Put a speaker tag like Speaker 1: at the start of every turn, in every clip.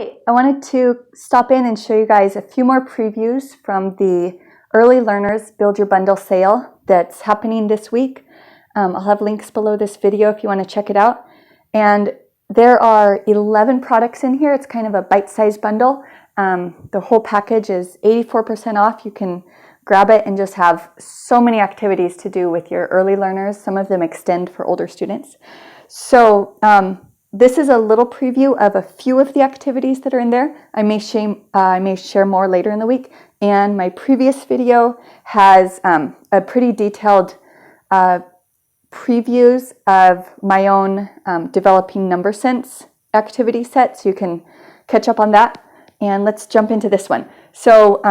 Speaker 1: Hey, I wanted to stop in and show you guys a few more previews from the Early Learners Build Your Bundle sale that's happening this week. I'll have links below this video if you want to check it out. And there are 11 products in here. It's kind of a bite-sized bundle. The whole package is 84% off. You can grab it and just have so many activities to do with your early learners. Some of them extend for older students. So this is a little preview of a few of the activities that are in there. I may share more later in the week. And my previous video has a pretty detailed previews of my own developing number sense activity set, so you can catch up on that. And let's jump into this one. So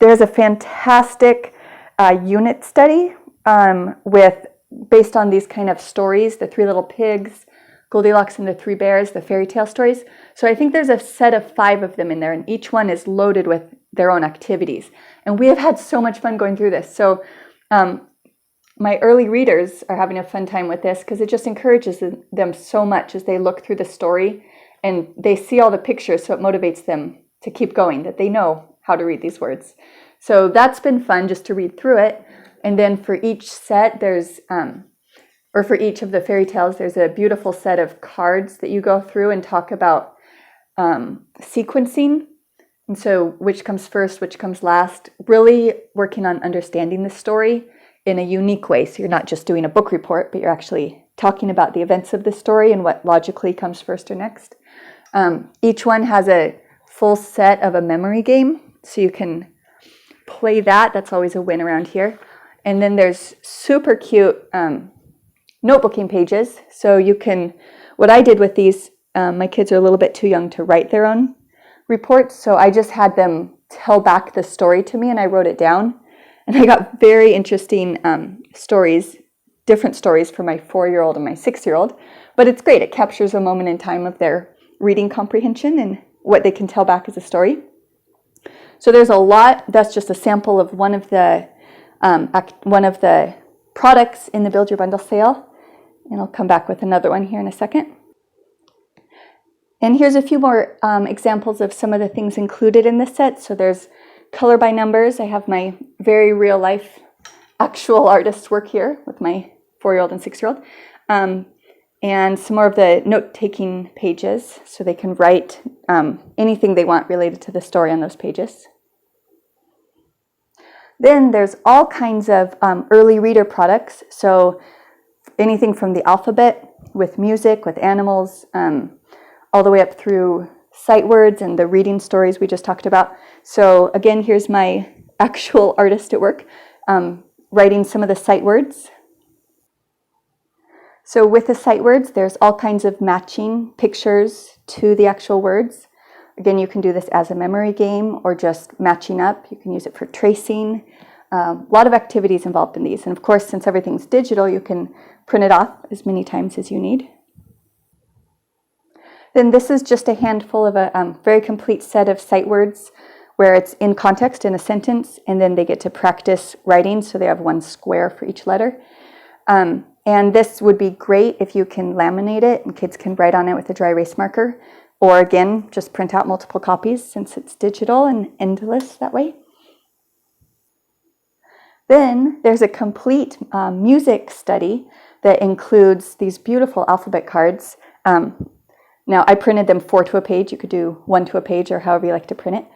Speaker 1: there's a fantastic unit study based on these kind of stories, the Three Little Pigs, Goldilocks and the Three Bears, the fairy tale stories. So I think there's a set of 5 of them in there, and each one is loaded with their own activities. And we have had so much fun going through this. So my early readers are having a fun time with this because it just encourages them so much as they look through the story and they see all the pictures, so it motivates them to keep going, that they know how to read these words. So that's been fun just to read through it. And then for each set, there's or for each of the fairy tales, there's a beautiful set of cards that you go through and talk about sequencing. And so which comes first, which comes last, really working on understanding the story in a unique way. So you're not just doing a book report, but you're actually talking about the events of the story and what logically comes first or next. Each one has a full set of a memory game, so you can play that. That's always a win around here. And then there's super cute notebooking pages. So you can, what I did with these, my kids are a little bit too young to write their own reports, so I just had them tell back the story to me and I wrote it down. And I got very interesting stories, different stories for my 4-year-old and my 6-year-old. But it's great. It captures a moment in time of their reading comprehension and what they can tell back as a story. So there's a lot. That's just a sample of one of the products in the Build Your Bundle sale. And I'll come back with another one here in a second. And here's a few more examples of some of the things included in this set. So there's color by numbers. I have my very real life actual artist work here with my 4-year-old and 6-year-old. And some more of the note-taking pages, so they can write anything they want related to the story on those pages. Then there's all kinds of early reader products. So anything from the alphabet, with music, with animals, all the way up through sight words and the reading stories we just talked about. So again, here's my actual artist at work, writing some of the sight words. So with the sight words, there's all kinds of matching pictures to the actual words. Again, you can do this as a memory game or just matching up. You can use it for tracing. A lot of activities involved in these. And of course, since everything's digital, you can print it off as many times as you need. Then this is just a handful of a very complete set of sight words where it's in context in a sentence, and then they get to practice writing, so they have one square for each letter. And this would be great if you can laminate it and kids can write on it with a dry erase marker, or again, just print out multiple copies since it's digital and endless that way. Then there's a complete music study that includes these beautiful alphabet cards. Now, I printed them 4 to a page. You could do 1 to a page or however you like to print it.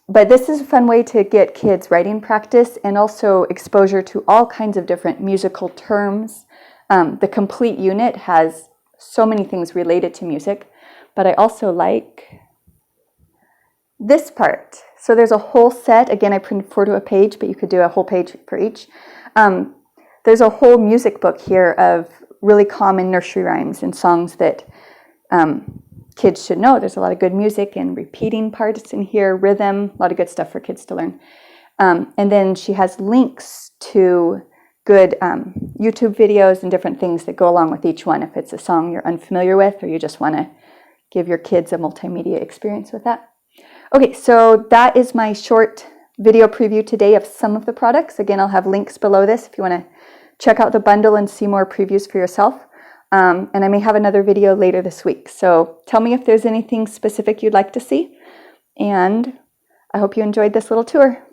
Speaker 1: But this is a fun way to get kids writing practice and also exposure to all kinds of different musical terms. The complete unit has so many things related to music, but I also like this part. So there's a whole set. Again, I printed 4 to a page, but you could do a whole page for each. There's a whole music book here of really common nursery rhymes and songs that kids should know. There's a lot of good music and repeating parts in here, rhythm, a lot of good stuff for kids to learn. And then she has links to good YouTube videos and different things that go along with each one if it's a song you're unfamiliar with or you just want to give your kids a multimedia experience with that. Okay, so that is my short video preview today of some of the products. Again, I'll have links below this if you want to check out the bundle and see more previews for yourself. And I may have another video later this week. So tell me if there's anything specific you'd like to see. And I hope you enjoyed this little tour.